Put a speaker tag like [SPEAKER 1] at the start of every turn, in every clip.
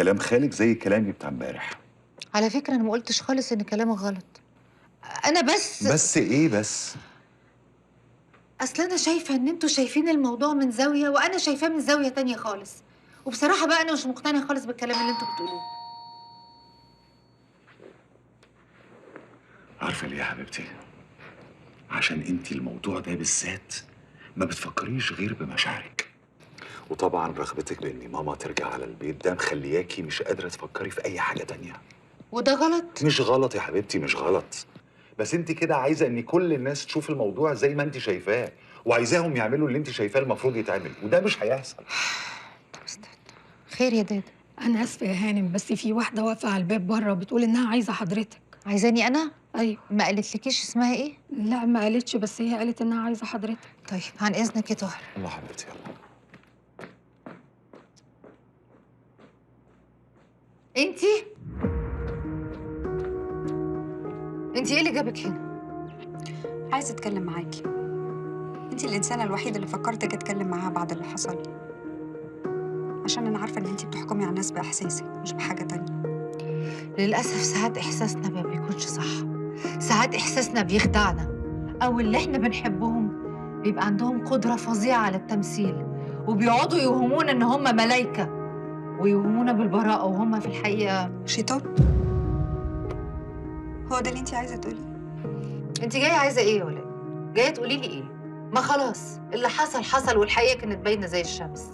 [SPEAKER 1] كلام خالك زي كلامي بتاع امبارح.
[SPEAKER 2] على فكرة أنا ما قلتش خالص إن كلامك غلط. أنا
[SPEAKER 1] بس إيه بس؟
[SPEAKER 2] أصل أنا شايفة إن أنتوا شايفين الموضوع من زاوية وأنا شايفاه من زاوية تانية خالص. وبصراحة بقى أنا مش مقتنعة خالص بالكلام اللي أنتوا بتقولوه.
[SPEAKER 1] عارفة ليه يا حبيبتي؟ عشان انتي الموضوع ده بالذات ما بتفكريش غير بمشاعرك. وطبعا رغبتك بان ماما ترجع على البيت ده مخلياكي مش قادرة تفكري في أي حاجة تانية.
[SPEAKER 2] وده غلط؟
[SPEAKER 1] مش غلط يا حبيبتي، مش غلط. بس انت كده عايزة ان كل الناس تشوف الموضوع زي ما انت شايفاه، وعايزاهم يعملوا اللي انت شايفاه المفروض يتعمل، وده مش هيحصل.
[SPEAKER 2] طب استنى. خير يا دادا؟
[SPEAKER 3] أنا آسفة يا هانم، بس في واحدة واقفة على الباب بره بتقول إنها عايزة حضرتك.
[SPEAKER 2] عايزاني أنا؟
[SPEAKER 3] أيوه.
[SPEAKER 2] ما قالتلكيش اسمها إيه؟
[SPEAKER 3] لا ما قالتش، بس هي قالت إنها عايزة حضرتك.
[SPEAKER 2] طيب عن إذنك يا طاهر.
[SPEAKER 1] الله حبيبتي يلا.
[SPEAKER 2] انتي ايه اللي جابك هنا؟
[SPEAKER 4] عايزة أتكلم معاكي. أنتِ الإنسانة الوحيدة اللي فكرت أجي أتكلم معاها بعد اللي حصل لي. عشان أنا عارفة إن أنتِ بتحكمي على الناس بإحساسِك مش بحاجة تانية.
[SPEAKER 2] للأسف ساعات إحساسنا ما بيكونش صح. ساعات إحساسنا بيخدعنا، أو اللي إحنا بنحبهم بيبقى عندهم قدرة فظيعة على التمثيل، وبيقعدوا يوهمونا إن هم ملايكة ويوهمونا بالبراءة وهم في الحقيقة
[SPEAKER 4] شيطان؟ هو ده اللي أنتِ عايزة تقوليه؟
[SPEAKER 2] أنت جاية عايزة إيه يا ولاد؟ جاية تقولي لي إيه؟ ما خلاص اللي حصل حصل، والحقيقة كانت باينة زي الشمس.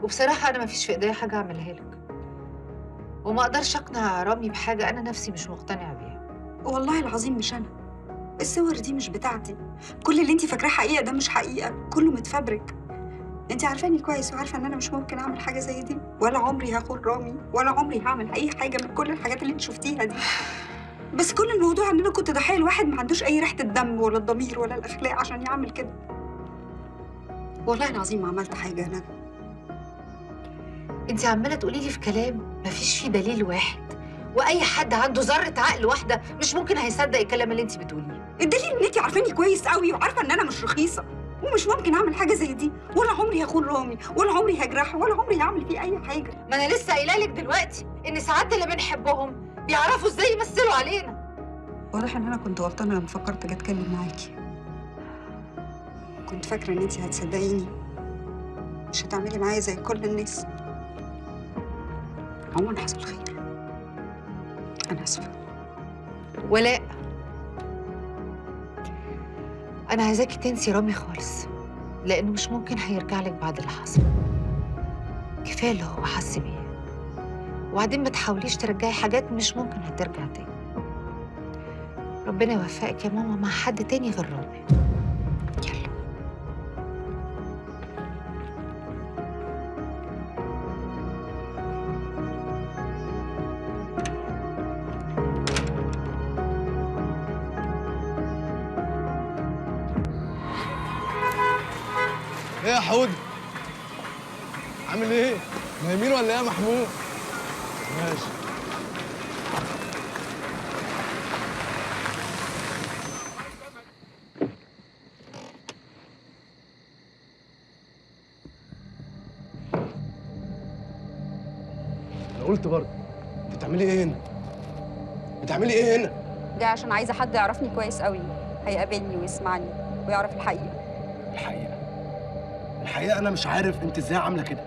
[SPEAKER 2] وبصراحة أنا ما فيش في إيديا حاجة أعملها لك، وما أقدرش أقنع رامي بحاجة أنا نفسي مش مقتنعة بيها.
[SPEAKER 4] والله العظيم مش أنا. الصور دي مش بتاعتي. كل اللي أنتِ فاكراه حقيقة ده مش حقيقة، كله متفبرك. أنتِ عارفاني كويس وعارفة إن أنا مش ممكن أعمل حاجة زي دي، ولا عمري هاخون رامي، ولا عمري هاعمل أي حاجة من كل الحاجات اللي أنتِ شفتيها دي. بس كل الموضوع إن أنا كنت ضحية لواحد ما عندوش أي ريحة الدم ولا الضمير ولا الأخلاق عشان يعمل كده. والله العظيم ما عملت حاجة أنا.
[SPEAKER 2] أنت عمالة تقولي لي في كلام مفيش فيه دليل واحد، وأي حد عنده ذرة عقل واحدة مش ممكن هيصدق الكلام اللي أنت بتقوليه.
[SPEAKER 4] الدليل إن أنتِ عارفاني كويس قوي وعارفة إن أنا مش رخيصة ومش ممكن أعمل حاجة زي دي، ولا عمري هخون رامي، ولا عمري هجرحه، ولا عمري هعمل فيه أي حاجة.
[SPEAKER 2] ما أنا لسه قايلة لك دلوقتي إن ساعات اللي بنحبهم بيعرفوا إزاي يمثلوا علينا.
[SPEAKER 4] واضح إن أنا كنت غلطانة لما فكرت أجي أتكلم معاكي. كنت فاكرة إن أنتِ هتصدقيني، مش هتعملي معايا زي كل الناس. عموما حصل خير. أنا آسفة.
[SPEAKER 2] ولاء، أنا عايزاكي تنسي رامي خالص، لأنه مش ممكن هيرجع لك بعد اللي حصل. كفاية اللي هو حس بيه، وبعدين ما تحاوليش ترجعي حاجات مش ممكن هترجع تاني. ربنا يوفقك يا ماما مع حد تاني غير رامي. يلا.
[SPEAKER 5] ايه يا حود؟ عامل ايه؟ نايمين ولا ايه يا محمود؟ ماشي. انا قلت برضه انت بتعملي ايه هنا؟ بتعملي ايه هنا؟
[SPEAKER 4] ده عشان عايزة حد يعرفني كويس قوي، هيقابلني ويسمعني ويعرف الحقيقة.
[SPEAKER 5] الحقيقة أنا مش عارف أنت إزاي عاملة كده.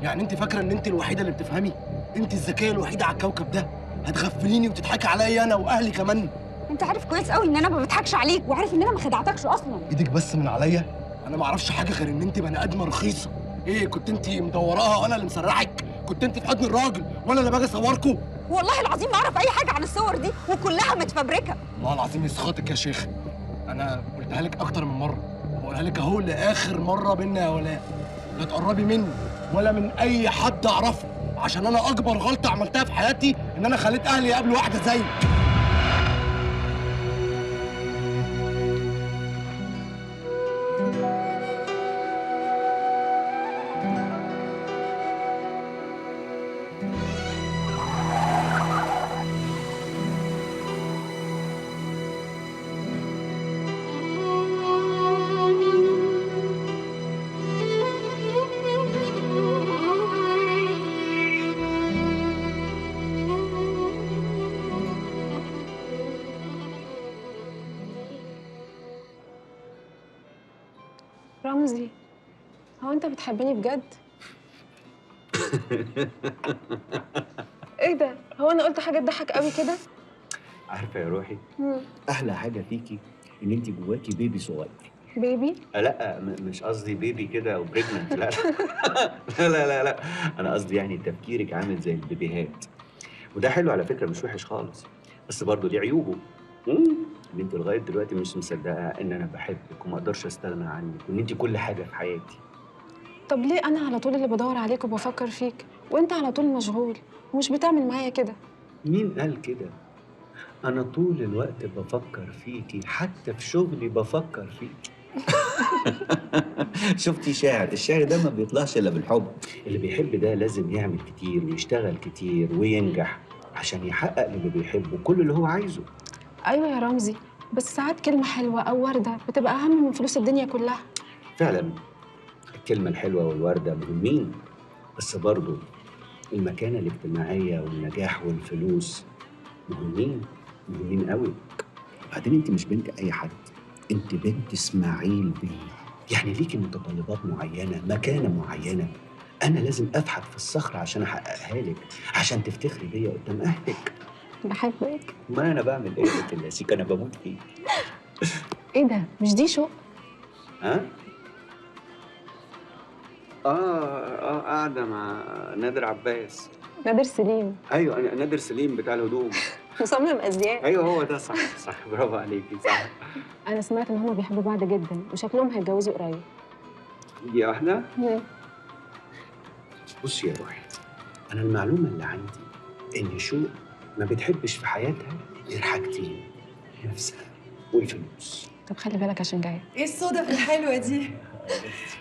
[SPEAKER 5] يعني أنت فاكرة إن أنت الوحيدة اللي بتفهمي؟ أنت الذكية الوحيدة على الكوكب ده، هتغفليني وتضحكي عليا أنا وأهلي كمان.
[SPEAKER 4] انت عارف كويس قوي ان انا ما بضحكش عليك، وعارف ان انا ما خدعتكش اصلا.
[SPEAKER 5] إيدك بس من عليا، أنا ما أعرفش حاجة غير إن أنت بني آدمة رخيصة. إيه كنت أنت مدوراها وأنا اللي مسرحك؟ كنت أنت في حضن الراجل وأنا اللي باجي أصوركوا؟
[SPEAKER 4] والله العظيم ما اعرف اي حاجه عن الصور دي وكلها متفبركه.
[SPEAKER 5] والله العظيم يسخطك يا شيخ. أنا قلتها لك أكتر من مرة، وبقولها لك أهو لآخر مرة بينا يا ولاء. لا تقربي مني ولا من أي حد أعرفه، عشان أنا أكبر غلطة عملتها في حياتي إن أنا خليت أهلي يقابلوا واحدة زيك.
[SPEAKER 6] رمزي، هو انت بتحبني بجد؟ ايه ده؟ هو انا قلت حاجه تضحك قوي كده؟
[SPEAKER 7] عارفه يا روحي،
[SPEAKER 6] مم.
[SPEAKER 7] احلى حاجه فيكي ان انت جواكي بيبي صغير.
[SPEAKER 6] بيبي؟
[SPEAKER 7] لا مش قصدي بيبي كده او بريجننت، لا لا لا لا لا، انا قصدي يعني تفكيرك عامل زي البيبيهات، وده حلو على فكره، مش وحش خالص، بس برضه ليه عيوبه. ان انت لغايه دلوقتي مش مصدقه ان انا بحبك وما اقدرش استغنى عنك وان انت كل حاجه في حياتي.
[SPEAKER 6] طب ليه انا على طول اللي بدور عليك وبفكر فيك وانت على طول مشغول ومش بتعمل معايا كده؟
[SPEAKER 7] مين قال كده؟ انا طول الوقت بفكر فيكي، حتى في شغلي بفكر فيكي. شفتي شاعر، الشعر ده ما بيطلعش الا بالحب. اللي بيحب ده لازم يعمل كتير ويشتغل كتير وينجح عشان يحقق للي بيحبه كل اللي هو عايزه.
[SPEAKER 6] ايوه يا رمزي، بس ساعات كلمه حلوه او ورده بتبقى اهم من فلوس الدنيا كلها.
[SPEAKER 7] فعلا الكلمة الحلوة والوردة مهمين، بس برضو المكانة الاجتماعية والنجاح والفلوس مهمين قوي. وبعدين انت مش بنت اي حد، انت بنت اسماعيل بيه، يعني ليكي متطلبات معينة، مكانة معينة، انا لازم افحت في الصخر عشان احققها لك، عشان تفتخري بيا قدام اهلك.
[SPEAKER 6] بحبك.
[SPEAKER 7] ما انا بعمل ايه يا بنت اللاسيك، انا بموت فيك.
[SPEAKER 6] ايه ده؟ مش دي شوق؟
[SPEAKER 7] ها؟ قاعدة مع نادر عباس.
[SPEAKER 6] نادر سليم.
[SPEAKER 7] ايوه نادر سليم بتاع الهدوم.
[SPEAKER 6] مصمم ازياء.
[SPEAKER 7] ايوه هو ده، صح صح، برافو عليكي، صح.
[SPEAKER 6] انا سمعت ان هما بيحبوا بعض جدا وشكلهم هيتجوزوا قريب.
[SPEAKER 7] دي واحده.
[SPEAKER 6] مم.
[SPEAKER 7] بصي يا روحي، انا المعلومه اللي عندي ان شو ما بتحبش في حياتها غير حاجتين، نفسها والفلوس.
[SPEAKER 6] طب خلي بالك عشان جايه.
[SPEAKER 8] ايه الصدف الحلوة دي؟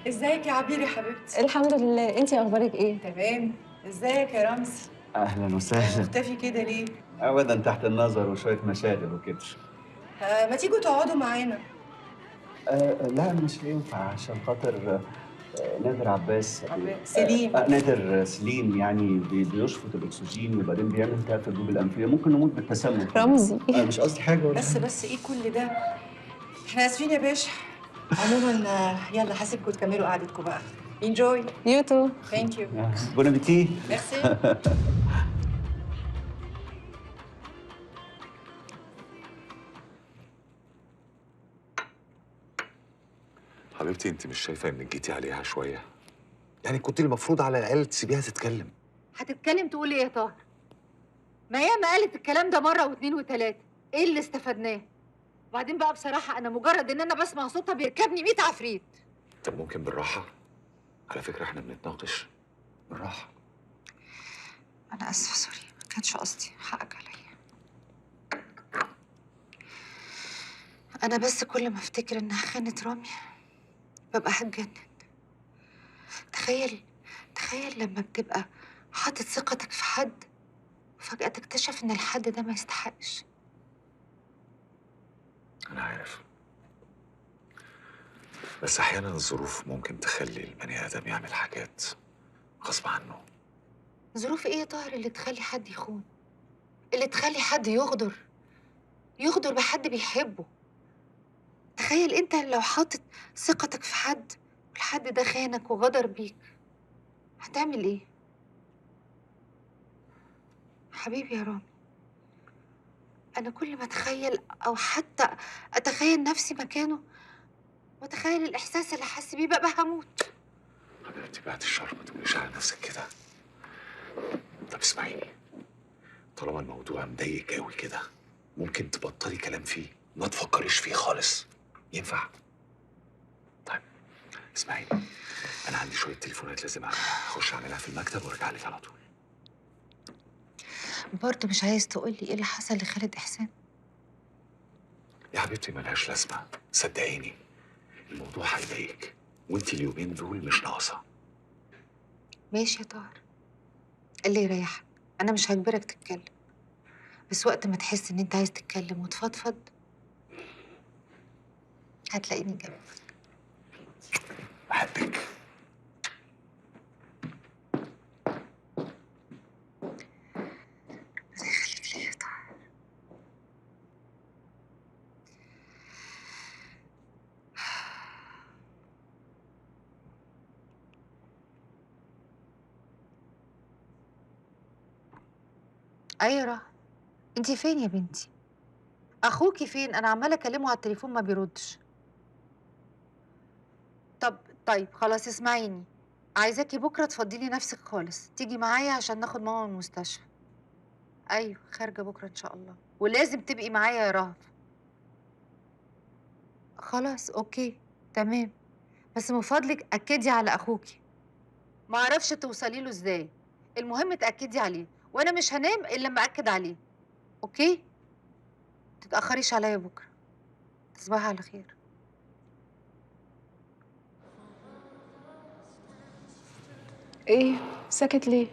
[SPEAKER 8] ازيك يا عبير يا حبيبتي؟
[SPEAKER 6] الحمد لله، انتي اخبارك ايه؟
[SPEAKER 8] تمام. ازيك يا رمزي؟
[SPEAKER 7] اهلا وسهلا.
[SPEAKER 8] مختفي كده ليه؟
[SPEAKER 7] ابدا، تحت النظر وشويه مشاغل وكده.
[SPEAKER 8] ما تيجوا تقعدوا معانا.
[SPEAKER 7] لا مش هينفع عشان خاطر نادر عباس.
[SPEAKER 8] سليم.
[SPEAKER 7] نادر سليم يعني بيشفط الاكسجين وبعدين بيعمل التهاب في الجيوب الانفيه، ممكن نموت بالتسمم.
[SPEAKER 6] رمزي.
[SPEAKER 7] مش قصدي حاجه ولا
[SPEAKER 8] بس ايه كل ده؟ احنا اسفين يا باشا. عموما يلا هسيبكم تكملوا قعدتكم بقى. انجوي.
[SPEAKER 6] يو تو.
[SPEAKER 8] ثانك يو.
[SPEAKER 7] بون ابيتي.
[SPEAKER 8] ميرسي.
[SPEAKER 1] حبيبتي انت مش شايفه انك جيتي عليها شويه؟ يعني كنت المفروض على الاقل تسيبيها تتكلم.
[SPEAKER 2] هتتكلم تقول ايه يا طاهر؟ ما هي ما قالت الكلام ده مره واثنين وثلاثه، ايه اللي استفدناه؟ وبعدين بقى بصراحه انا مجرد ان انا بسمع صوتها بيركبني 100 عفريت.
[SPEAKER 1] طب ممكن بالراحه؟ على فكره احنا بنتناقش بالراحه.
[SPEAKER 2] انا اسفه، سوري، ما كانش قصدي، حقك عليا. انا بس كل ما افتكر انها خانت رامي ببقى هتجنن. تخيل لما بتبقى حاطط ثقتك في حد وفجأة تكتشف ان الحد ده ما يستحقش.
[SPEAKER 1] انا عارف، بس احيانا الظروف ممكن تخلي البني ادم يعمل حاجات غصب عنه.
[SPEAKER 2] ظروف ايه يا طاهر اللي تخلي حد يخون؟ اللي تخلي حد يغدر بحد بيحبه؟ تخيل انت لو حاطط ثقتك في حد والحد ده خانك وغدر بيك، هتعمل ايه؟ حبيبي يا رامي، انا كل ما اتخيل او حتى اتخيل نفسي مكانه واتخيل الاحساس اللي حاسس بيه ببقى هموت.
[SPEAKER 1] حبيبتي بعد الشر ما تقوليش على نفسك كده. طب اسمعيني، طالما الموضوع مضايق قوي كده ممكن تبطلي كلام فيه، ما تفكريش فيه خالص، ينفع؟ طيب اسمعيني، انا عندي شويه تليفونات لازم اخش اعملها في المكتب وارجع لك على طول.
[SPEAKER 2] برضه مش عايز تقولي ايه اللي حصل لخالد احسان؟
[SPEAKER 1] يا حبيبتي ملهاش لازمه، صدقيني الموضوع هيضايقك وانت اليومين دول مش ناقصه.
[SPEAKER 2] ماشي يا طاهر، اللي يريحك، انا مش هجبرك تتكلم، بس وقت ما تحس ان انت عايز تتكلم وتفضفض هتلاقيني جنبك.
[SPEAKER 1] بحبك.
[SPEAKER 2] ربنا يخليك ليا يا طاهر. ايوه رهف، انتي فين يا بنتي؟ اخوكي فين؟ انا عماله اكلمه على التليفون ما بيردش. طيب خلاص اسمعيني، عايزاكي بكره تفضلي نفسك خالص، تيجي معايا عشان ناخد ماما من المستشفى. ايوه خارجه بكره ان شاء الله، ولازم تبقي معايا يا رهف. خلاص اوكي تمام، بس من فضلك اكدي على اخوكي. ما اعرفش توصلي له ازاي، المهم تاكدي عليه، وانا مش هنام الا لما اكد عليه. اوكي؟ تتاخريش عليا بكره. تصبحي على خير.
[SPEAKER 6] ايه ساكت ليه؟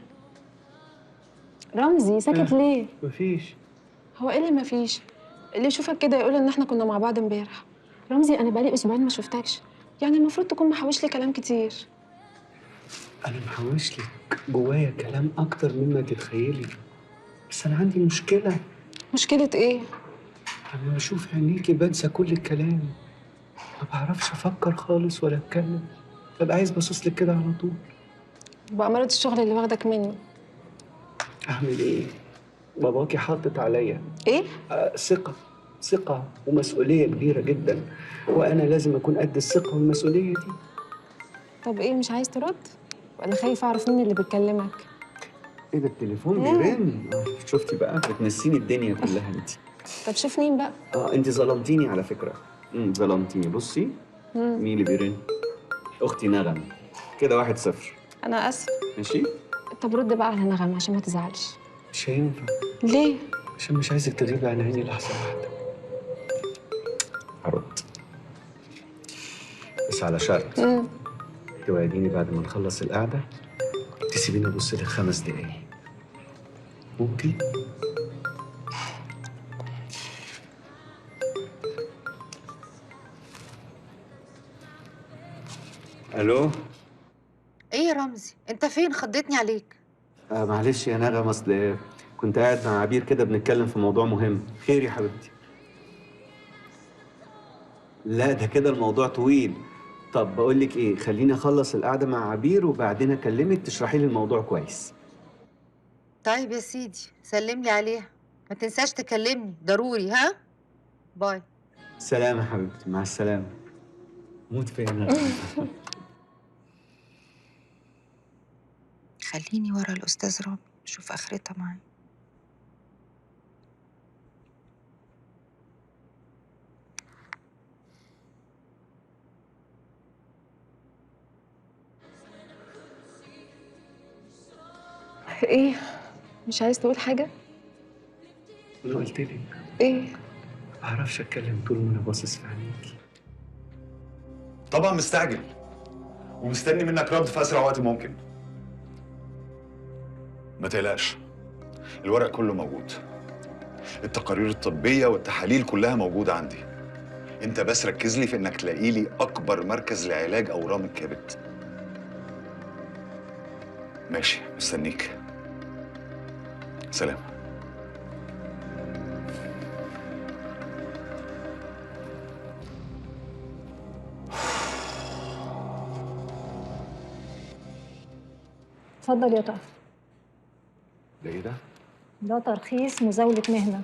[SPEAKER 6] رمزي ساكت ليه؟
[SPEAKER 7] مفيش.
[SPEAKER 6] هو ايه اللي مفيش؟ اللي يشوفك كده يقول ان احنا كنا مع بعض امبارح. رمزي انا بقالي اسبوعين ما شفتكش، يعني المفروض تكون محوش لي كلام كتير.
[SPEAKER 7] انا محوش لك جوايا كلام اكتر مما تتخيلي، بس انا عندي مشكله.
[SPEAKER 6] مشكلة ايه؟
[SPEAKER 7] لما بشوف عينيكي بنسى كل الكلام، ما بعرفش افكر خالص ولا اتكلم، ببقى عايز باصص لك كده على طول.
[SPEAKER 6] بأمارة الشغل اللي واخدك مني.
[SPEAKER 7] اعمل ايه؟ باباكي حاطط عليا
[SPEAKER 6] ايه؟
[SPEAKER 7] ثقة ومسؤولية كبيرة جدا، وأنا لازم أكون قد الثقة والمسؤولية دي.
[SPEAKER 6] طب ايه مش عايز ترد؟ ولا خايف اعرف مين اللي بيكلمك؟
[SPEAKER 7] إيه ده التليفون بيرن؟ شفتي بقى بتنسيني الدنيا كلها أنت.
[SPEAKER 6] طب شوف مين بقى.
[SPEAKER 7] أنت ظلمتيني على فكرة. ظلمتيني. بصي مين اللي بيرن؟ أختي نغم. كده 1-0.
[SPEAKER 6] انا اسف.
[SPEAKER 7] ماشي؟
[SPEAKER 6] طب رد بقى على نغم عشان ما تزعلش.
[SPEAKER 7] مش هينفع.
[SPEAKER 6] ليه؟
[SPEAKER 7] عشان مش عايزك تغيبي عن عيني لحظة واحدة. هرد، بس على شرط. توعديني بعد ما نخلص القعدة تسيبيني أبص لك 5 دقايق. ممكن؟ ألو؟
[SPEAKER 2] ايه يا رمزي انت فين؟ خضتني عليك.
[SPEAKER 7] معلش يا نغم، أصل كنت قاعد مع عبير كده بنتكلم في موضوع مهم. خير يا حبيبتي؟ لا ده كده الموضوع طويل. طب بقول لك إيه، خليني أخلص القعدة مع عبير وبعدين أكلمك تشرحي لي الموضوع كويس.
[SPEAKER 2] طيب يا سيدي سلم لي عليها، ما تنساش تكلمني ضروري. ها باي.
[SPEAKER 7] سلام يا حبيبتي، مع السلامة. موت فيا نغم.
[SPEAKER 2] خليني ورا الاستاذ رامي شوف اخرتها معايا.
[SPEAKER 6] ايه؟ مش عايز تقول حاجة؟
[SPEAKER 7] أنا قلت لك
[SPEAKER 6] ايه؟
[SPEAKER 7] ما بعرفش أتكلم طول ما أنا باصص في عينيكي.
[SPEAKER 1] طبعا مستعجل ومستني منك رد في اسرع وقت ممكن. ما تقلقش، الورق كله موجود، التقارير الطبيه والتحاليل كلها موجوده عندي. انت بس ركز لي في انك تلاقي لي اكبر مركز لعلاج اورام الكبد. ماشي مستنيك. سلام.
[SPEAKER 9] اتفضل يا طه.
[SPEAKER 1] ده ايه ده؟
[SPEAKER 9] ده ترخيص مزاولة مهنة.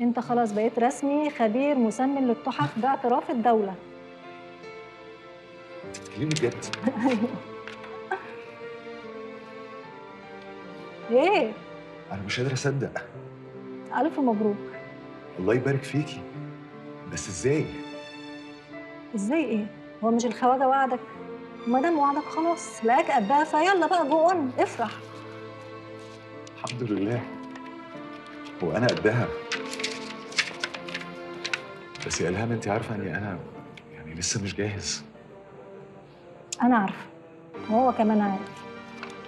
[SPEAKER 9] انت خلاص بقيت رسمي خبير مسمن للتحف باعتراف الدولة.
[SPEAKER 1] انت بتتكلمي بجد؟
[SPEAKER 9] ايه؟
[SPEAKER 1] انا مش قادر اصدق.
[SPEAKER 9] ألف مبروك.
[SPEAKER 1] الله يبارك فيكي، بس ازاي؟
[SPEAKER 9] ازاي ايه؟ هو مش الخواجة وعدك؟ وما دام وعدك خلاص لقاك قدها، فيلا بقى جو اون افرح.
[SPEAKER 1] الحمد لله. هو انا قدها، بس يا الهام انت عارفه اني انا يعني لسه مش جاهز.
[SPEAKER 9] انا عارفة وهو كمان عارف،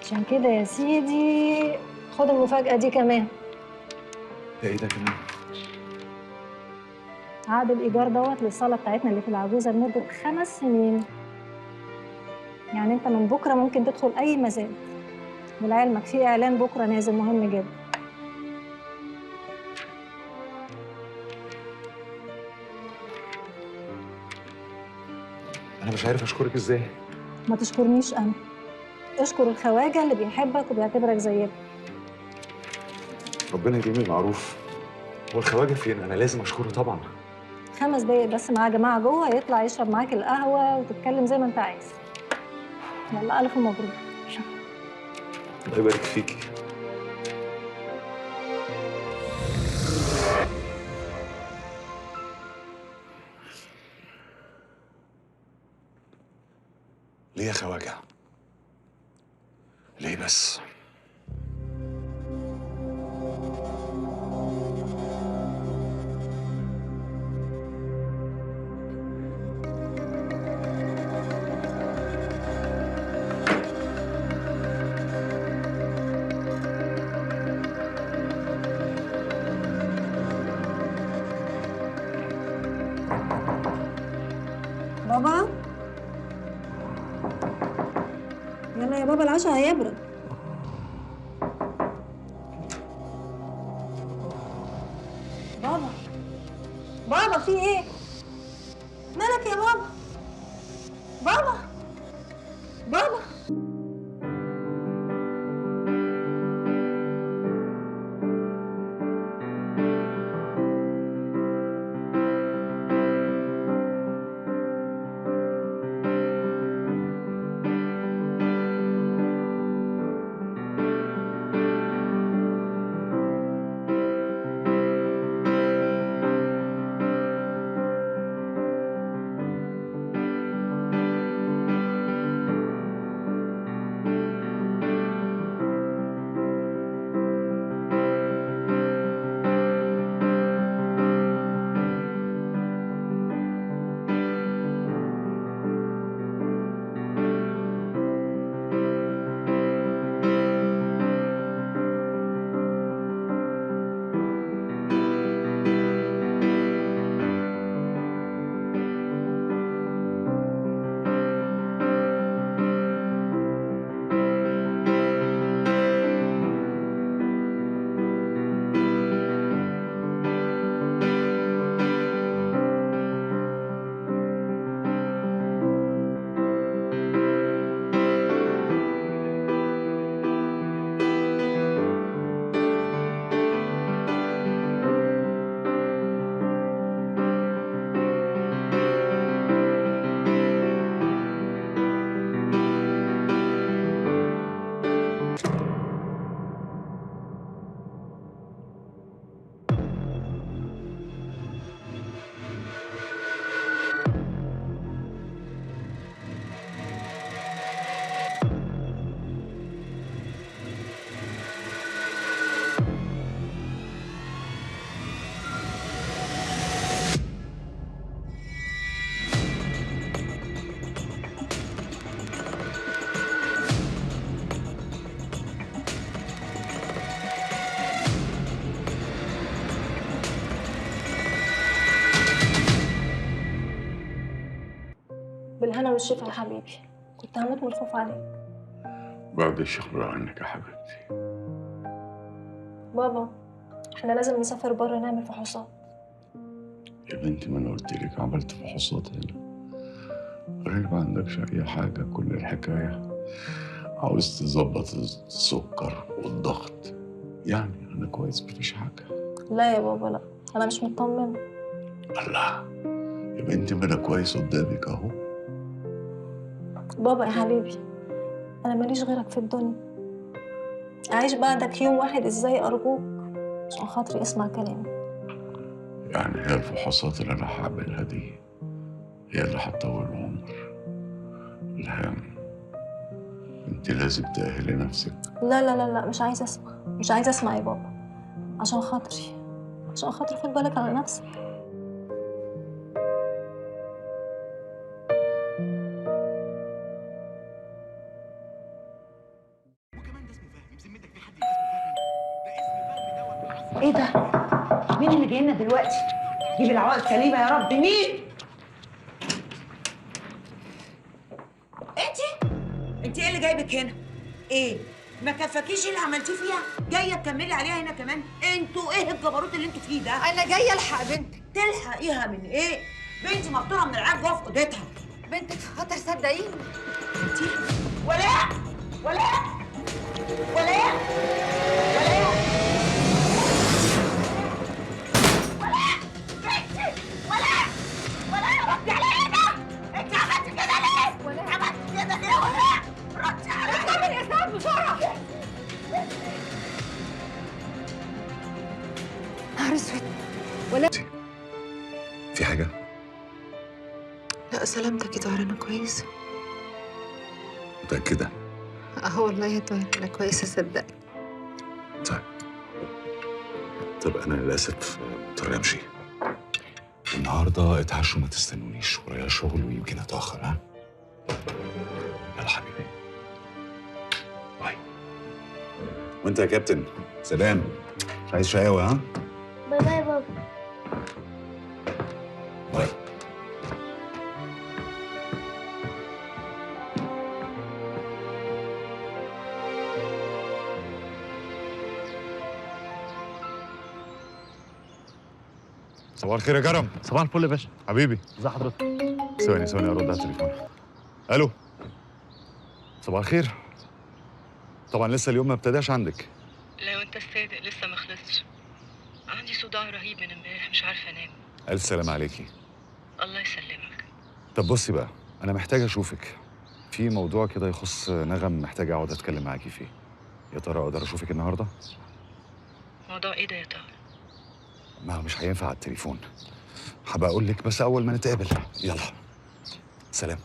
[SPEAKER 9] عشان كده يا سيدي خد المفاجأة دي كمان.
[SPEAKER 1] ده ايه ده كمان؟
[SPEAKER 9] عقد الإيجار دوت للصالة بتاعتنا اللي في العجوزة لمدة 5 سنين. يعني انت من بكرة ممكن تدخل أي مزاد. ولعلمك في إعلان بكرة نازل مهم جدا.
[SPEAKER 1] انا مش عارف اشكرك ازاي.
[SPEAKER 9] ما تشكرنيش أنا، اشكر الخواجة اللي بيحبك وبيعتبرك زي ابنه.
[SPEAKER 1] ربنا يديم المعروف. هو الخواجه فين؟ انا لازم اشكره طبعا.
[SPEAKER 9] 5 دقايق بس مع جماعه جوه، يطلع يشرب معاك القهوه وتتكلم زي ما انت عايز. يلا الف مبروك.
[SPEAKER 1] الله يبارك فيكي. ليه يا خواجه؟ ليه بس؟
[SPEAKER 9] بابا يلا يا بابا العشاء هيبرد. بابا بابا في ايه؟ مالك يا بابا؟ بابا بابا بالهنا والشفا يا حبيبي، كنت هموت من الخوف عليك.
[SPEAKER 10] بعد الشكر عنك يا حبيبتي.
[SPEAKER 9] بابا احنا لازم نسافر بره نعمل فحوصات.
[SPEAKER 10] يا بنتي ما انا قلت لك عملت فحوصات هنا. قريب ما عندكش اي حاجه، كل الحكايه عاوز تظبط السكر والضغط. يعني انا كويس مفيش حاجه.
[SPEAKER 9] لا يا بابا لا، انا مش مطمنه.
[SPEAKER 10] الله يا بنتي ما انا كويس قدامك اهو.
[SPEAKER 9] بابا يا حبيبي انا ماليش غيرك في الدنيا. اعيش بعدك يوم واحد ازاي ارجوك، عشان خاطري اسمع كلامي.
[SPEAKER 10] يعني هي الفحوصات اللي انا هعملها دي هي اللي هتطول العمر؟ الهام انت لازم تأهلي نفسك.
[SPEAKER 9] لا لا لا لا، مش عايزه اسمع، مش عايزه اسمع يا بابا. عشان خاطري، عشان خاطري خد بالك على نفسك.
[SPEAKER 8] ايه ده؟ مين اللي جاي لنا دلوقتي؟ جيب العوائق سليمه يا رب. مين؟
[SPEAKER 11] انت ايه اللي جايبك هنا؟ ايه؟ ما كفاكيش اللي عملتيه فيها؟ جايه تكملي عليها هنا كمان؟ انتوا ايه الجبروت اللي انتوا فيه ده؟
[SPEAKER 2] انا جايه الحق بنتك.
[SPEAKER 11] تلحقيها من ايه؟ بنتي مقطوعه من العاب جوه في اوضتها.
[SPEAKER 2] بنتك في خطر صدقيني.
[SPEAKER 11] انت ولاء ولاء ولاء ولاء
[SPEAKER 2] نهار اسود.
[SPEAKER 1] في حاجه؟
[SPEAKER 2] لا سلامتك يا طاهر، انا كويسه.
[SPEAKER 1] متاكده؟
[SPEAKER 2] اه والله يا طاهر انا كويسه صدقني.
[SPEAKER 1] طب انا للاسف مضطر امشي. النهارده اتعشوا ما تستنونيش، ورايا شغل ويمكن اتاخر. ها؟ يلا حبيبي، باي. وانت يا كابتن سلام. مش عايز شقاوة؟ ها؟
[SPEAKER 12] باي باي بابا.
[SPEAKER 1] باي. صباح الخير يا كرم.
[SPEAKER 13] صباح الفل يا باشا.
[SPEAKER 1] حبيبي
[SPEAKER 13] ازي حضرتك؟
[SPEAKER 1] ثواني ارد على التليفون. الو، صباح الخير. طبعا لسه اليوم ما ابتداش عندك.
[SPEAKER 14] لا وانت الصادق لسه ما خلصش. عندي صداع رهيب من امبارح، مش عارفه انام.
[SPEAKER 1] الف سلامة عليكي.
[SPEAKER 14] الله يسلمك.
[SPEAKER 1] طب بصي بقى، انا محتاج اشوفك في موضوع كده يخص نغم، محتاج اقعد اتكلم معاكي فيه. يا ترى اقدر اشوفك النهارده؟
[SPEAKER 14] موضوع ايه ده يا طاهر؟
[SPEAKER 1] ما مش هينفع على التليفون. هبقى اقول لك بس اول ما نتقابل. يلا سلام.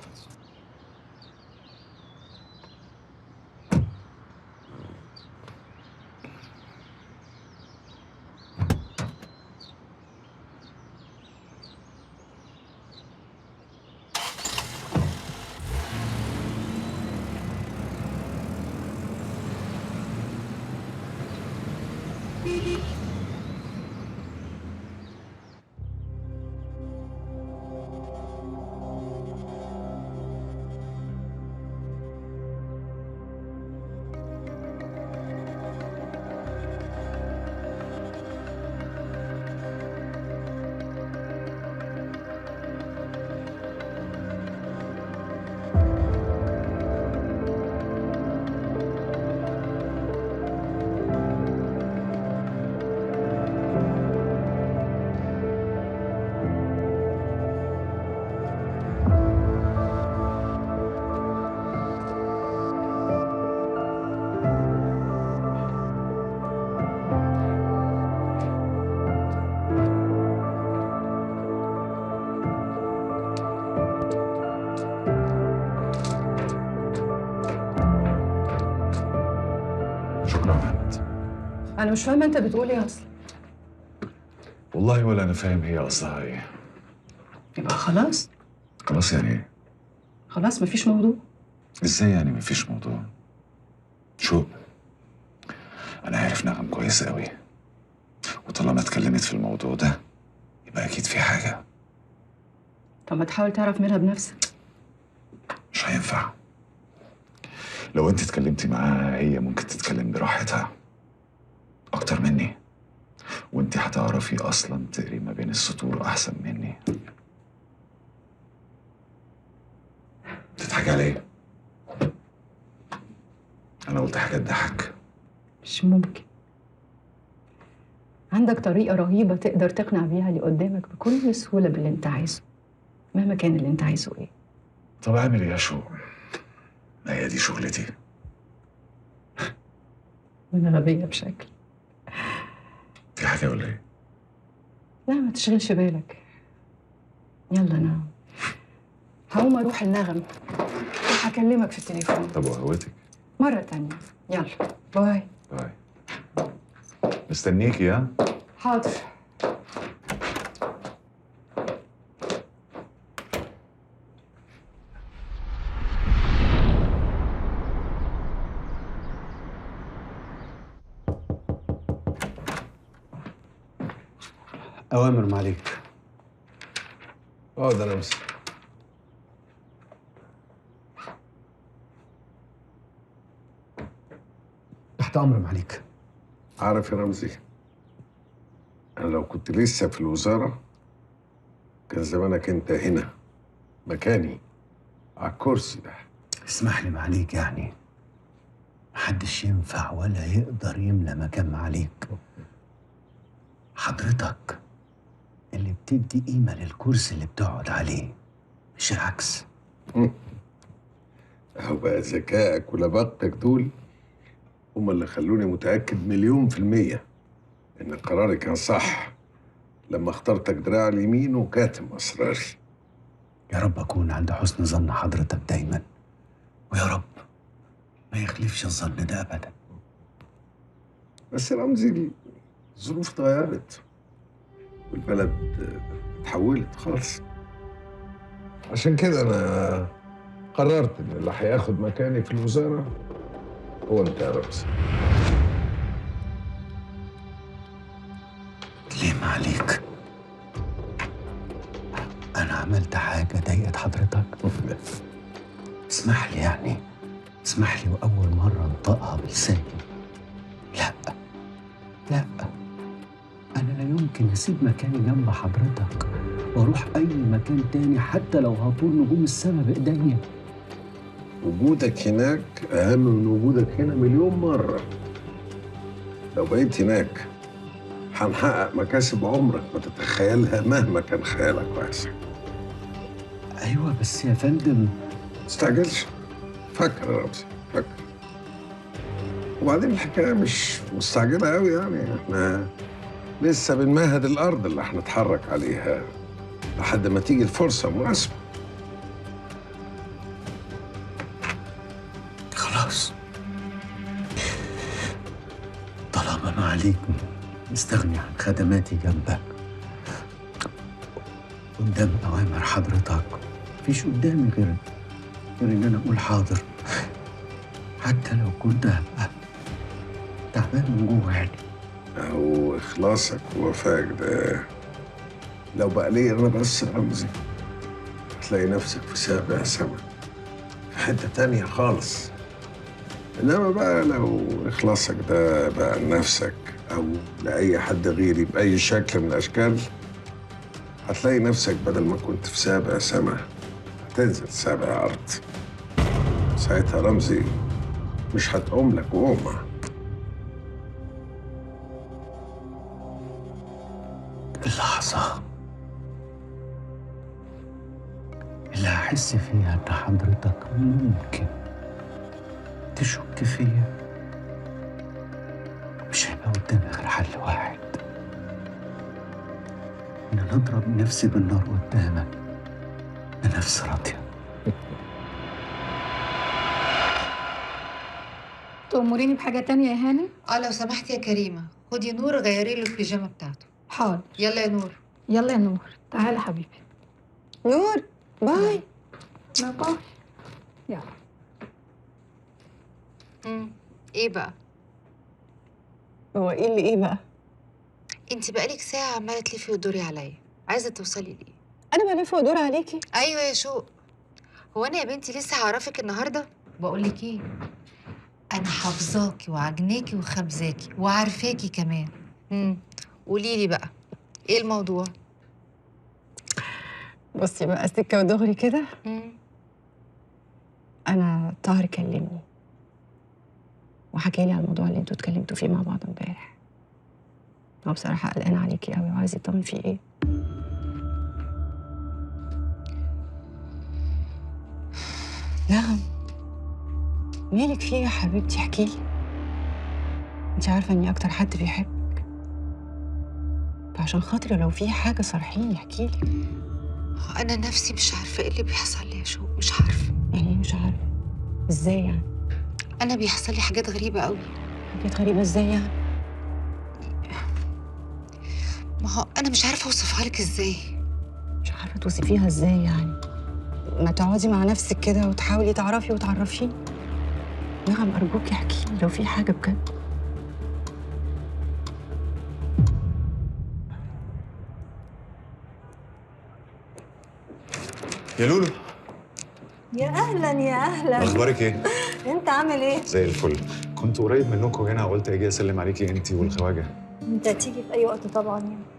[SPEAKER 8] أنا مش فاهمة أنت بتقول إيه أصلا.
[SPEAKER 1] والله ولا انا فاهم هي قصدها ايه.
[SPEAKER 8] يبقى خلاص.
[SPEAKER 1] خلاص يعني ايه؟
[SPEAKER 8] خلاص مفيش موضوع.
[SPEAKER 1] ازاي يعني مفيش موضوع؟ شو، انا عارف نغم كويس قوي، وطالما اتكلمت في الموضوع ده يبقى اكيد في حاجه.
[SPEAKER 8] طب ما تحاول تعرف منها بنفسك.
[SPEAKER 1] مش هينفع. لو انت اتكلمتي معاها هي ممكن تتكلم براحتها اكتر مني، وانت هتعرفي اصلا تقري ما بين السطور احسن مني. تضحكي عليا؟ انا قلت حاجه تضحك.
[SPEAKER 8] مش ممكن. عندك طريقة رهيبة تقدر تقنع بيها اللي قدامك بكل سهولة باللي انت عايزه، مهما كان اللي انت عايزه ايه.
[SPEAKER 1] طب اعمل ايه يا شو؟ ما هي دي شغلتي.
[SPEAKER 8] وانا غبية بشكل.
[SPEAKER 1] في حاجه ولا ايه؟
[SPEAKER 8] لا ما تشغلش بالك. يلا انا هقوم اروح النغم وهكلمك في التليفون.
[SPEAKER 1] طب وقهوتك؟
[SPEAKER 8] مرة تانية. يلا باي.
[SPEAKER 1] باي. مستنيكي. ها؟
[SPEAKER 8] حاضر.
[SPEAKER 5] أوامر معاليك. اقعد يا رمزي. تحت أمر معاليك.
[SPEAKER 15] عارف يا رمزي، أنا لو كنت لسه في الوزارة كان زمانك أنت هنا مكاني على الكرسي ده.
[SPEAKER 16] اسمح لي معاليك، يعني محدش ينفع ولا يقدر يملى مكان معاليك. حضرتك اللي بتدي قيمة للكرسي اللي بتقعد عليه، مش العكس.
[SPEAKER 15] أهو بقى ذكائك ولباقتك دول هما اللي خلوني متأكد 1,000,000% إن قراري كان صح لما اخترتك دراع اليمين وكاتم أسراري.
[SPEAKER 16] يا رب أكون عند حسن ظن حضرتك دايما، ويا رب ما يخلفش الظن ده أبدا.
[SPEAKER 15] بس رمزي الظروف اتغيرت والبلد اتحولت خالص. عشان كده أنا قررت إن اللي هياخد مكاني في الوزارة هو أنت يا رمزي.
[SPEAKER 16] ليه ما عليك؟ أنا عملت حاجة ضايقت حضرتك؟ اسمح لي يعني، اسمح لي وأول مرة أنطقها بلساني. لا لا، أنا لا يمكن أسيب مكاني جنب حضرتك وأروح أي مكان تاني حتى لو هطول نجوم السما بإيديا.
[SPEAKER 15] وجودك هناك أهم من وجودك هنا مليون مرة. لو بقيت هناك هنحقق مكاسب عمرك ما تتخيلها مهما كان خيالك واسع.
[SPEAKER 16] أيوة بس يا فندم
[SPEAKER 15] ما تستعجلش، فكر يا رمزي فكر. وبعدين الحكاية مش مستعجلة قوي يعني، احنا لسه بنمهد الأرض اللي هنتحرك عليها لحد ما تيجي الفرصة مناسبة.
[SPEAKER 16] خلاص طالما ما عليك مستغني عن خدماتي جنبك، قدام أوامر حضرتك مفيش قدامي غير إن أنا أقول حاضر، حتى لو كنت هبقى تعبان من جوه يعني.
[SPEAKER 15] أهو إخلاصك ووفائك ده لو بقى لي أنا بس رمزي هتلاقي نفسك في سابع سما في حتة تانية خالص. إنما بقى لو إخلاصك ده بقى لنفسك أو لأي حد غيري بأي شكل من الأشكال هتلاقي نفسك بدل ما كنت في سابع سما هتنزل سابع أرض. ساعتها رمزي مش هتقوم لك قومة.
[SPEAKER 16] اللحظة اللي هحس فيها إن حضرتك ممكن تشك فيا مش هيبقى قدامي غير حل واحد، إن أنا أضرب نفسي بالنار قدامك بنفس راضية.
[SPEAKER 3] تأمريني بحاجة تانية يا هاني؟
[SPEAKER 2] لو سمحتي يا كريمة خدي نور غيري له البيجامة بتاعته.
[SPEAKER 3] حاضر.
[SPEAKER 2] يلا يا نور.
[SPEAKER 3] يلا يا نور، تعالي حبيبي.
[SPEAKER 6] نور باي.
[SPEAKER 3] باي. يلا.
[SPEAKER 2] ايه بقى؟
[SPEAKER 6] هو ايه اللي ايه بقى؟
[SPEAKER 2] انت بقالك ساعة عمالة تلفي وتدوري عليا، عايزة توصلي لإيه؟
[SPEAKER 6] أنا بلف وأدور عليكي؟
[SPEAKER 2] أيوة يا شوق. هو أنا يا بنتي لسه هعرفك النهاردة؟ بقول لك إيه؟ أنا حافظاكي وعجناكي وخبزاكي وعارفاكي كمان. قولي لي بقى إيه الموضوع؟
[SPEAKER 6] بصي بقى سكة ودغري كده. أنا طاهر كلمني وحكى لي على الموضوع اللي انتوا اتكلمتوا فيه مع بعض امبارح. هو بصراحة قلقان عليكي قوي وعايز يطمن فيه ايه. نعم. مالك فيه يا حبيبتي؟ احكي لي. انت عارفة اني اكتر حد بيحبك، فعشان خاطري لو في حاجة صارحيني احكي لي.
[SPEAKER 2] أنا نفسي مش عارفة إيه اللي بيحصل لي يا شوق، مش عارفة.
[SPEAKER 6] يعني ايه مش عارفة؟ ازاي يعني؟
[SPEAKER 2] أنا بيحصل لي حاجات غريبة قوي.
[SPEAKER 6] حاجات غريبة ازاي يعني؟
[SPEAKER 2] ما هو أنا مش عارفة أوصفها لك إزاي.
[SPEAKER 6] مش عارفة توصفيها ازاي يعني؟ ما تقعدي مع نفسك كده وتحاولي تعرفي وتعرفيني. نعم أرجوكي احكي لي لو في حاجة بجد.
[SPEAKER 1] يا لولو.
[SPEAKER 9] يا اهلا يا اهلا.
[SPEAKER 1] اخبارك ايه؟
[SPEAKER 9] انت عامل ايه؟
[SPEAKER 1] زي الفل. كنت قريب منكم هنا وقلت اجي اسلم عليكي انت والخواجه.
[SPEAKER 9] انت هتيجي في اي وقت طبعا يعني.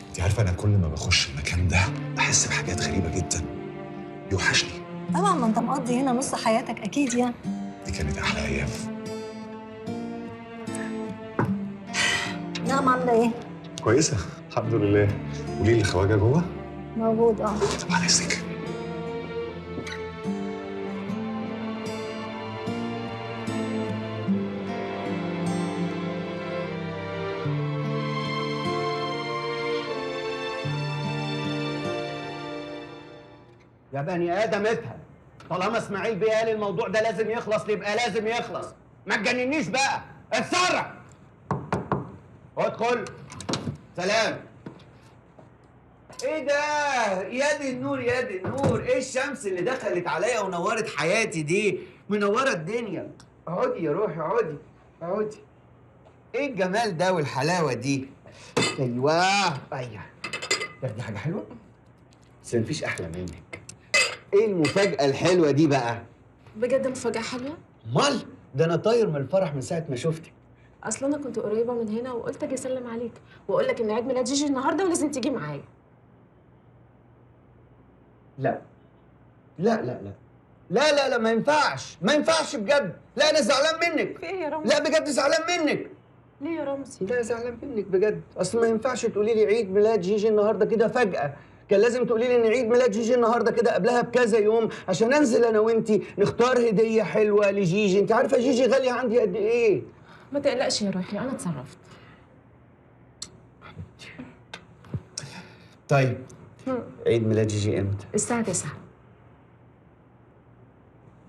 [SPEAKER 1] انت عارفه انا كل ما بخش المكان ده بحس بحاجات غريبه جدا، بيوحشني.
[SPEAKER 9] طبعا ما انت مقضي هنا نص حياتك اكيد يعني.
[SPEAKER 1] دي كانت احلى ايام.
[SPEAKER 9] نعم عامله ايه؟
[SPEAKER 1] كويسه الحمد لله. قولي لي الخواجه جوه؟
[SPEAKER 9] موجود
[SPEAKER 1] طبعا اذنك.
[SPEAKER 16] يا بني ادم افهم، طالما اسماعيل بيه قال الموضوع ده لازم يخلص يبقى لازم يخلص، ما تجننيش بقى، اتسرع. ادخل. سلام. ايه ده؟ يا دي النور يا دي النور، ايه الشمس اللي دخلت عليا ونورت حياتي دي؟ منوره الدنيا. اقعدي يا روحي، اقعدي اقعدي. ايه الجمال ده والحلاوه دي؟ ايوه ايوه. تاخدي حاجه حلوه؟ بس مفيش احلى منك. ايه المفاجاه الحلوه دي بقى؟
[SPEAKER 12] بجد مفاجأة حلوة؟
[SPEAKER 16] امال ده انا طاير من الفرح من ساعه ما شفتك.
[SPEAKER 12] اصل انا كنت قريبة من هنا وقلت اجي اسلم عليك واقول لك ان عيد ميلاد جيجي النهارده ولازم تيجي معايا.
[SPEAKER 16] لا لا لا لا لا لا لا، ما ينفعش ما ينفعش بجد. لا انا زعلان منك.
[SPEAKER 12] في ايه يا رمزي؟
[SPEAKER 16] لا بجد زعلان منك.
[SPEAKER 12] ليه يا رمزي؟
[SPEAKER 16] لا زعلان منك بجد. اصل ما ينفعش تقولي لي عيد ميلاد جيجي النهارده كده فجأة. كان لازم تقولي لي ان عيد ميلاد جيجي النهارده كده قبلها بكذا يوم عشان انزل انا وانتي نختار هديه حلوه لجيجي. انت عارفه جيجي غاليه عندي قد ايه؟
[SPEAKER 12] ما تقلقش يا روحي، انا اتصرفت.
[SPEAKER 16] طيب عيد ميلاد جيجي امتى؟
[SPEAKER 12] الساعة 9.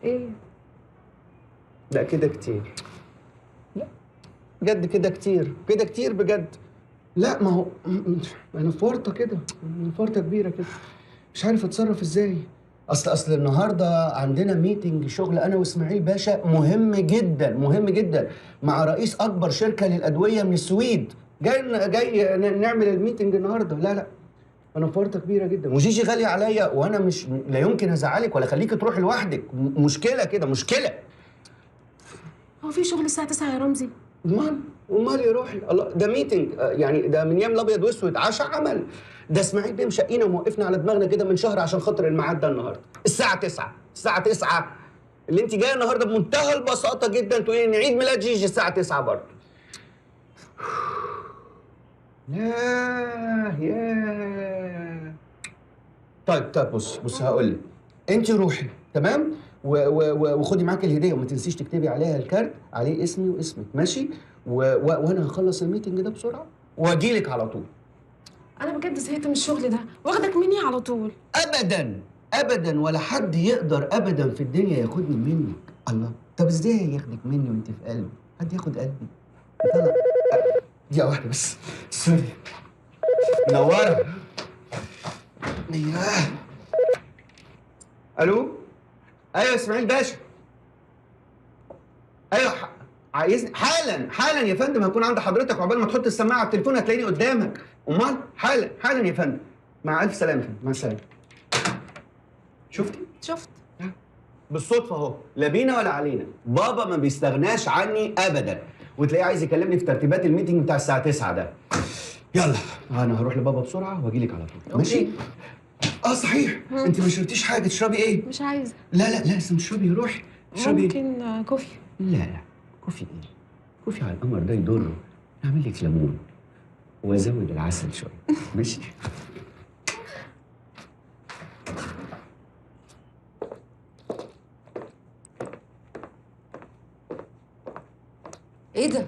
[SPEAKER 12] ايه؟
[SPEAKER 16] لا كده كتير. لا بجد كده كتير، كده كتير بجد. لا ما هو انا في ورطه كده، في ورطه كبيره كده، مش عارف اتصرف ازاي. اصل النهارده عندنا ميتنج شغل انا واسماعيل باشا مهم جدا مهم جدا مع رئيس اكبر شركه للادويه من السويد. جاي نعمل الميتنج النهارده. لا لا انا في ورطه كبيره جدا وجيجي غاليه عليا وانا مش لا يمكن ازعلك ولا اخليكي تروحي لوحدك. مشكله كده مشكله.
[SPEAKER 12] هو في شغل الساعة 9 يا رمزي؟
[SPEAKER 16] امال يا روحي الله، ده ميتنج يعني ده من ايام الابيض واسود، عشاء عمل. ده اسماعيل بيه مشقينا وموقفنا على دماغنا كده من شهر عشان خاطر الميعاد ده النهارده الساعه 9. الساعه 9 اللي انت جايه النهارده بمنتهى البساطه جدا تقولي ان عيد ميلاد جيجي الساعه 9 برضه. ياه. طيب بص هقول لك، انت روحي تمام وخدي معاكي الهديه وما تنسيش تكتبي عليها الكارت عليه اسمي واسمك ماشي. وانا هخلص الميتنج ده بسرعه واجي لك على طول.
[SPEAKER 12] انا بجد زهقت من الشغل ده، واخدك مني على طول.
[SPEAKER 16] ابدا ابدا ولا حد يقدر ابدا في الدنيا ياخدني منك. الله، طب ازاي ياخدك مني وانت في قلبي؟ حد ياخد قلبي؟ طلع دقيقه واحده بس، سوري. منوره. ايوه. الو. ايوه اسماعيل باشا. ايوه عايزني حالا يا فندم. هكون عند حضرتك وعقبال ما تحط السماعه على التليفون هتلاقيني قدامك. امال حالا يا فندم. مع الف سلامه يا فندم. مع السلامه. شفتي؟
[SPEAKER 12] شفت.
[SPEAKER 16] بالصدفه اهو، لا بينا ولا علينا. بابا ما بيستغناش عني ابدا وتلاقيه عايز يكلمني في ترتيبات الميتنج بتاع الساعه 9 ده. يلا انا هروح لبابا بسرعه واجي لك على طول. ماشي؟ صحيح. انت ما شربتيش حاجه، تشربي ايه؟
[SPEAKER 12] مش عايزة.
[SPEAKER 16] لا لازم تشربي. روحي اشربي.
[SPEAKER 12] ممكن كوفي.
[SPEAKER 16] لا كوفي ايه؟ كوفي على القمر ده يضره. اعمل لك ليمون وازود العسل شويه. ماشي؟
[SPEAKER 2] ايه ده؟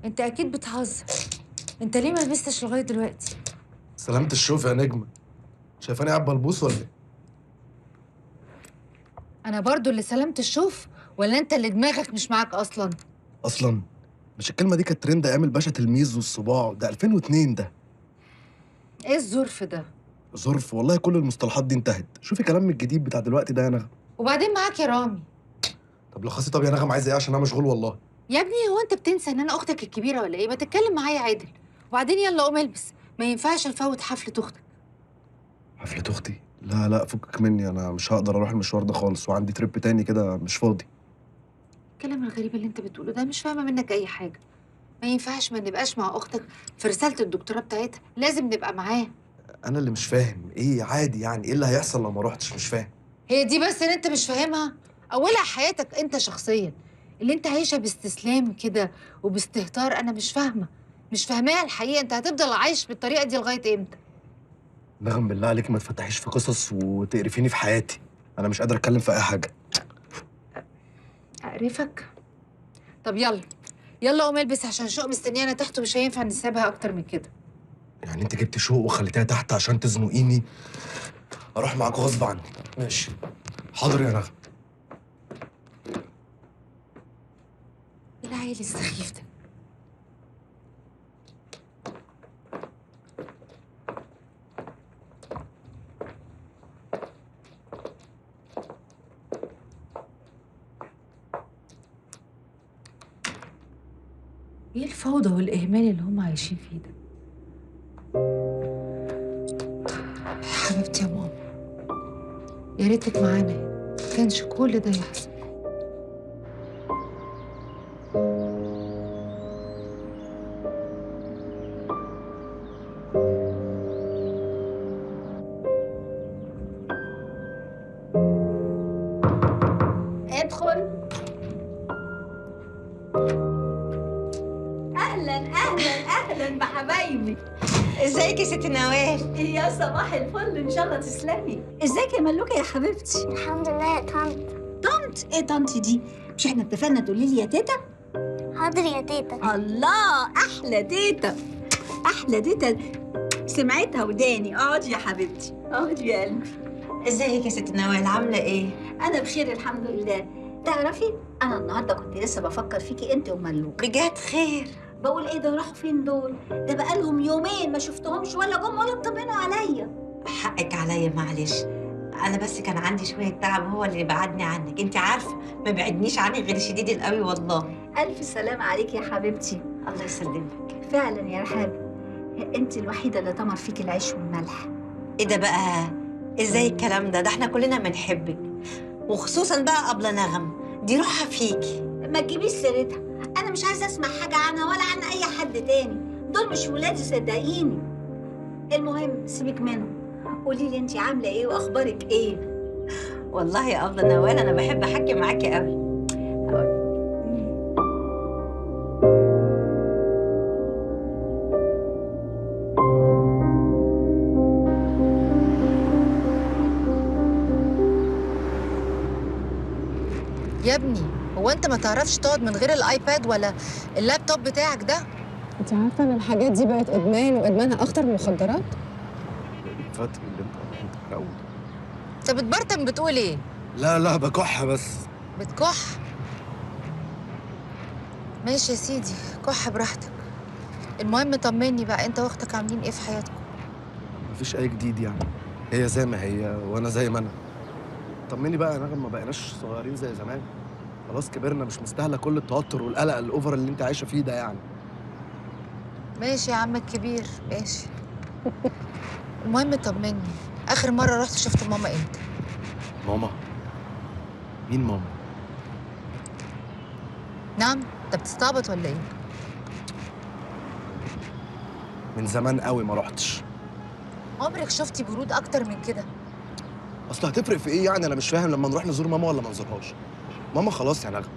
[SPEAKER 2] انت اكيد بتهزر. انت ليه ما لبستش لغايه دلوقتي؟
[SPEAKER 5] سلامة الشوف يا نجمة، شايفاني قاعد بلبوس ولا ايه؟
[SPEAKER 2] انا برضو اللي سلمت الشوف ولا انت اللي دماغك مش معاك اصلا؟
[SPEAKER 5] اصلا مش الكلمة دي كانت ترند ايام الباشا تلميذ والصباع ده 2002 ده.
[SPEAKER 2] ايه الظرف ده؟
[SPEAKER 5] ظرف والله، كل المصطلحات دي انتهت. شوفي كلام من الجديد بتاع دلوقتي ده يا نغم.
[SPEAKER 2] وبعدين معاك يا رامي.
[SPEAKER 5] طب لخصي. طب يا نغم عايزه ايه؟ عشان انا مشغول والله.
[SPEAKER 2] يا ابني هو انت بتنسى ان انا اختك الكبيره ولا ايه؟ ما تتكلم معايا عادل. وبعدين يلا قوم البس، ما ينفعش نفوت حفله اختك.
[SPEAKER 5] حفلة اختي؟ لا فكك مني، انا مش هقدر اروح المشوار ده خالص وعندي تريب تاني كده مش فاضي.
[SPEAKER 2] الكلام الغريب اللي انت بتقوله ده مش فاهمه منك اي حاجه. ما ينفعش ما نبقاش مع اختك في رساله الدكتوراه بتاعتها، لازم نبقى معاه.
[SPEAKER 5] انا اللي مش فاهم. ايه عادي يعني؟ ايه اللي هيحصل لو ما روحتش؟ مش فاهم.
[SPEAKER 2] هي دي بس اللي انت مش فاهمها؟ اولها حياتك انت شخصيا اللي انت عايشها باستسلام كده وباستهتار. انا مش فاهماها الحقيقه. انت هتفضل عايش بالطريقه دي لغايه امتى؟
[SPEAKER 5] نغم بالله عليك ما تفتحيش في قصص وتقرفيني في حياتي. انا مش قادر اتكلم في اي حاجه.
[SPEAKER 2] اقرفك؟ طب يلا قوم البس عشان شوق مستنيانا تحت ومش هينفع نسيبها اكتر من كده.
[SPEAKER 5] يعني انت جبتي شوق وخليتيها تحت عشان تزنقيني؟ اروح معاكوا غصب عني. ماشي حاضر يا نغم.
[SPEAKER 2] ايه العيل السخيف ده؟ ايه الفوضى والاهمال اللي هم عايشين فيه ده؟ حبيبتي يا ماما، يا ريتك معانا هنا، ما كانش كل ده يحصل.
[SPEAKER 13] ادخل. اهلا اهلا اهلا بحبايبي.
[SPEAKER 11] ازيك يا ست نوال؟
[SPEAKER 13] يا صباح الفل، ان شاء الله تسلمي. ازيك يا ملوكه يا حبيبتي؟
[SPEAKER 17] الحمد لله يا طنط.
[SPEAKER 13] طنط؟ ايه طنط دي؟ مش احنا اتفقنا تقولي لي يا تيتا؟
[SPEAKER 17] حاضر يا تيتا.
[SPEAKER 13] الله، احلى تيتا، احلى تيتا، سمعتها وداني. اقعدي يا حبيبتي، اقعدي يا قلبي.
[SPEAKER 11] ازيك يا ست نوال، عامله ايه؟
[SPEAKER 13] انا بخير الحمد لله. تعرفي انا النهارده كنت لسه بفكر فيكي انت وملوكه.
[SPEAKER 11] بجد خير؟
[SPEAKER 13] بقول ايه ده، راحوا فين دول؟ ده بقالهم يومين ما شفتهمش ولا جم ولا اطمنوا عليا.
[SPEAKER 11] حقك عليا، معلش. انا بس كان عندي شويه تعب هو اللي بعدني عنك، انت عارفه ما بعدنيش عنك غير شديد القوي والله.
[SPEAKER 13] الف سلام عليك يا حبيبتي.
[SPEAKER 11] الله يسلمك.
[SPEAKER 13] فعلا يا رحاب، انت الوحيده اللي طمر فيك العيش والملح.
[SPEAKER 11] ايه ده بقى؟ ازاي الكلام ده؟ ده احنا كلنا بنحبك، وخصوصا بقى قبل نغم، دي روحها فيكي.
[SPEAKER 13] ما تجيبيش سيرتها، انا مش عايزه اسمع حاجه عنها ولا عن اي حد تاني، دول مش ولادي صدقيني. المهم سيبك منهم، قولي لي انت عامله ايه واخبارك ايه؟
[SPEAKER 11] والله يا ابله نوال انا بحب احكي معاكي قوي.
[SPEAKER 2] يا ابني، هو انت ما تعرفش تقعد من غير الايباد ولا اللابتوب بتاعك ده؟
[SPEAKER 6] انت عارفه ان الحاجات دي بقت ادمان، وادمانها اخطر من المخدرات.
[SPEAKER 5] فتحي اللي انت بتحرقه.
[SPEAKER 2] انت بتبرطم بتقول ايه؟
[SPEAKER 5] لا بكح بس.
[SPEAKER 2] بتكح؟ ماشي يا سيدي، كح براحتك. المهم طمني بقى، انت واختك عاملين ايه في حياتكم؟
[SPEAKER 5] مفيش اي جديد يعني، هي زي ما هي وانا زي ما انا. طمني بقى يا نغم، ما بقيناش صغيرين زي زمان، خلاص كبرنا، مش مستاهله كل التوتر والقلق الاوفر اللي انت عايشه فيه ده يعني.
[SPEAKER 2] ماشي يا عم الكبير، ماشي. المهم طمني، اخر مره رحت شفت ماما امتى؟
[SPEAKER 5] ماما؟ مين ماما؟
[SPEAKER 2] نعم، انت بتستعبط ولا ايه؟
[SPEAKER 5] من زمان قوي ما رحتش.
[SPEAKER 2] عمرك شفتي برود اكتر من كده؟
[SPEAKER 5] اصل هتفرق في ايه يعني؟ انا مش فاهم لما نروح نزور ماما ولا ما نزورهاش. ماما خلاص يا نغم،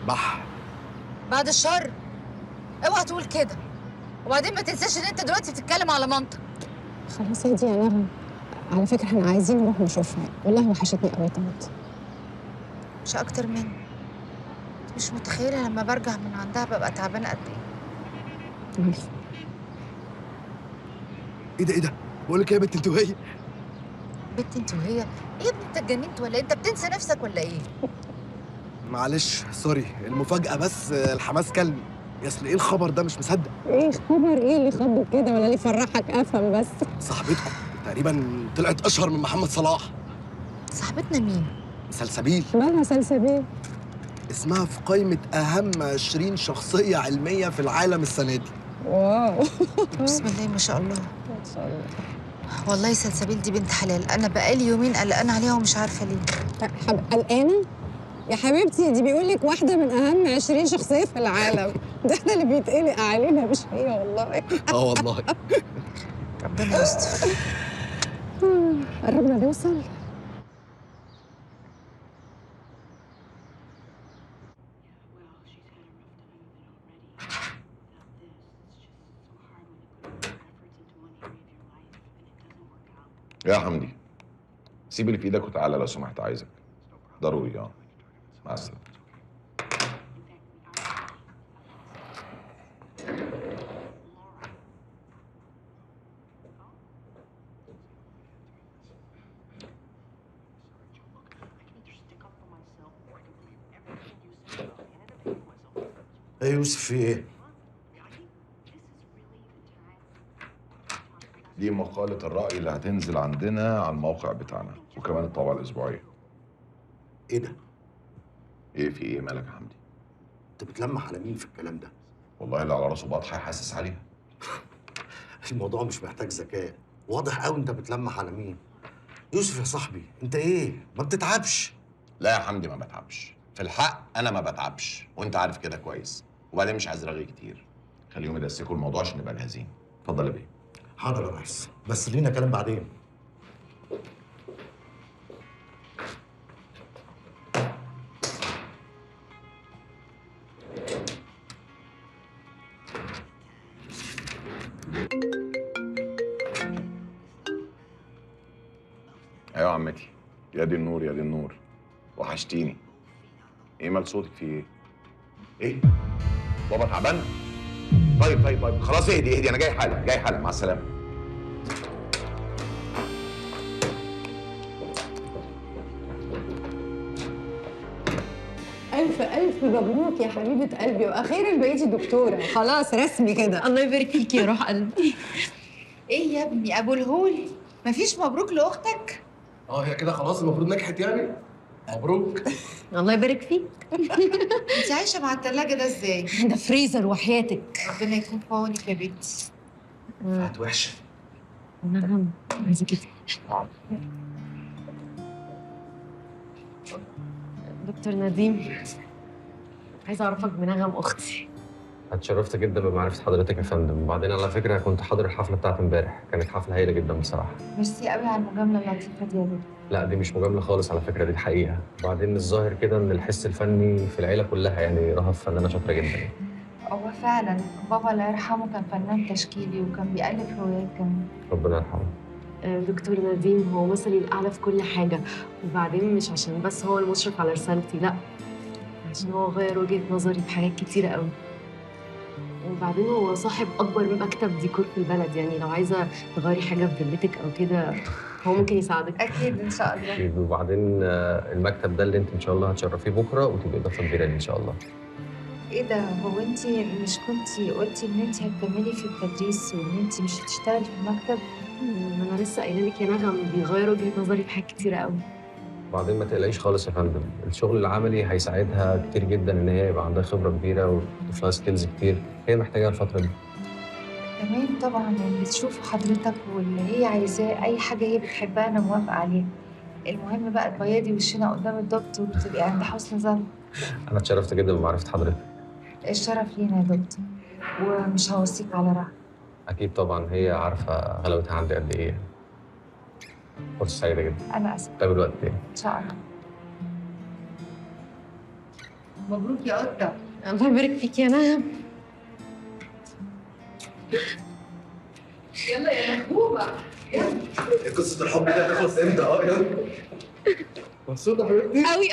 [SPEAKER 5] بح.
[SPEAKER 2] بعد الشر، اوعى تقول كده. وبعدين ما تنساش ان انت دلوقتي بتتكلم على مامتك.
[SPEAKER 6] خلاص هدي يا نغم، على فكره احنا عايزين نروح نشوفها، والله وحشتني قوي طنط.
[SPEAKER 2] مش اكتر مني. مش متخيله لما برجع من عندها ببقى تعبانه قد ايه.
[SPEAKER 6] عارفه.
[SPEAKER 5] ايه ده؟ بقول لك ايه يا بنت انت وهي؟
[SPEAKER 2] بنت انت وهي؟ ايه يا ابني، انت اتجننت ولا انت بتنسى نفسك ولا ايه؟
[SPEAKER 5] معلش سوري، المفاجأة بس الحماس كلني. يا اصل ايه الخبر ده؟ مش مصدق.
[SPEAKER 6] ايه خبر ايه اللي خبط كده ولا اللي يفرحك؟ افهم بس.
[SPEAKER 5] صاحبتكم تقريبا طلعت اشهر من محمد صلاح.
[SPEAKER 2] صاحبتنا مين؟
[SPEAKER 5] سلسبيل.
[SPEAKER 6] مالها سلسبيل؟
[SPEAKER 5] اسمها في قائمة أهم 20 شخصية علمية في العالم السنة دي.
[SPEAKER 6] واو.
[SPEAKER 2] بسم الله ما شاء الله.
[SPEAKER 6] ما شاء الله.
[SPEAKER 2] والله سلسبيل دي بنت حلال، انا بقالي يومين قلقانه عليها ومش عارفه ليه.
[SPEAKER 6] قلقانه؟ يا حبيبتي دي بيقول لك واحده من اهم 20 شخصيه في العالم، ده احنا اللي بيتقلق علينا مش هي والله.
[SPEAKER 5] والله.
[SPEAKER 2] ربنا يستر.
[SPEAKER 6] قربنا نوصل.
[SPEAKER 10] يا حمدي سيب اللي في ايدك وتعالى لو سمحت، عايزك ضروري. مع السلامه.
[SPEAKER 18] ايه يوسف في ايه؟
[SPEAKER 10] دي مقالة الرأي اللي هتنزل عندنا على الموقع بتاعنا وكمان الطبعة الأسبوعية.
[SPEAKER 18] ايه ده؟
[SPEAKER 10] إيه في إيه مالك يا حمدي؟
[SPEAKER 18] انت بتلمح على مين في الكلام ده؟
[SPEAKER 10] والله اللي على راسه بطحة حاسس عليها.
[SPEAKER 18] الموضوع مش محتاج ذكاء، واضح قوي انت بتلمح على مين. يوسف يا صاحبي انت ايه؟ ما بتتعبش؟
[SPEAKER 19] لا يا حمدي ما بتعبش، في الحق انا ما بتعبش وانت عارف كده كويس، وبعدين مش عايز رغي كتير.
[SPEAKER 10] خليهم يدسكوا الموضوع عشان نبقى جاهزين. اتفضل يا بيه.
[SPEAKER 18] حاضر يا ريس، بس لينا كلام بعدين.
[SPEAKER 10] ايوه يا عمتي، يا دي النور يا دي النور، وحشتيني. ايه مال صوتك في ايه؟ ايه؟ بابا تعبان؟ طيب خلاص اهدي انا جاي حالا مع السلامه.
[SPEAKER 6] ألف مبروك يا حبيبة قلبي، وأخيرا بقيتي دكتورة، خلاص رسمي كده.
[SPEAKER 2] الله يبارك فيك يا روح قلبي. ايه يا ابني ابو الهول، مفيش مبروك لاختك؟
[SPEAKER 5] هي كده خلاص المفروض نجحت يعني؟ مبروك.
[SPEAKER 2] الله يبارك فيك. انت عايشه مع الثلاجه ده ازاي؟
[SPEAKER 6] ده فريزر وحياتك.
[SPEAKER 2] ربنا يكون في عونك يا بنتي.
[SPEAKER 18] فات وحشه.
[SPEAKER 12] نعم عايزة كده. دكتور نديم، عايزة أعرفك بنغم أختي.
[SPEAKER 20] اتشرفت جدا بمعرفة حضرتك يا فندم، وبعدين على فكرة كنت حاضر الحفلة بتاعت امبارح، كانت حفلة هايلة جدا بصراحة.
[SPEAKER 2] ميرسي قوي على المجامله اللطيفه دي يا دكتور.
[SPEAKER 20] لا دي مش مجاملة خالص على فكرة، دي الحقيقة. وبعدين الظاهر كده إن الحس الفني في العيلة كلها، يعني رهف فنانة شاطرة جدا.
[SPEAKER 2] هو فعلا بابا الله يرحمه كان فنان تشكيلي وكان بيألف روايات كمان.
[SPEAKER 20] ربنا يرحمه.
[SPEAKER 12] دكتور نديم هو مثلي الأعلى في كل حاجة، وبعدين مش عشان بس هو المشرف على رسالتي، لا، عشان هو غير وجهة نظري في حاجات كتيرة قوي. وبعدين هو صاحب أكبر مكتب ديكور في البلد، يعني لو عايزة تغيري حاجة في فيلتك أو كده هو ممكن يساعدك.
[SPEAKER 2] أكيد إن شاء الله.
[SPEAKER 20] أكيد. وبعدين المكتب ده اللي أنت إن شاء الله هتشرفيه بكرة وتبقي إضافة كبيرة ليه إن شاء الله.
[SPEAKER 2] ايه ده، هو انت مش كنتي قلتي ان انت هتكملي في التدريس وان انت مش هتشتغلي في المكتب؟
[SPEAKER 12] ما انا لسه قايله لك يا نغم بيغير وجهه نظري في حاجات كتيره قوي.
[SPEAKER 20] وبعدين ما تقلقيش خالص يا فندم، الشغل العملي هيساعدها كتير جدا ان هي يبقى عندها خبره كبيره وتضيف لها سكيلز كتير هي محتاجاها الفتره دي.
[SPEAKER 2] تمام طبعا، اللي تشوف حضرتك واللي هي عايزاه، اي حاجه هي بتحبها انا موافقه عليها. المهم بقى تبيضي وشنا قدام الدكتور وتبقي عند حسن ظن.
[SPEAKER 20] انا اتشرفت جدا بمعرفه حضرتك.
[SPEAKER 2] الشرف لينا يا دكتور، ومش هوصيك على رأي.
[SPEAKER 20] اكيد طبعا، هي عارفه غلاوتها عندي قد ايه. فرصه سعيده جدا.
[SPEAKER 2] انا اسفه.
[SPEAKER 20] نتقابل وقت تاني
[SPEAKER 2] ان شاء الله. مبروك يا قطه.
[SPEAKER 12] الله يبارك فيك يا نغم.
[SPEAKER 2] يلا يا محبوبه يلا.
[SPEAKER 5] قصة الحب دي هتخلص امتى؟ يلا. مبسوطة حبيبتي؟
[SPEAKER 12] قوي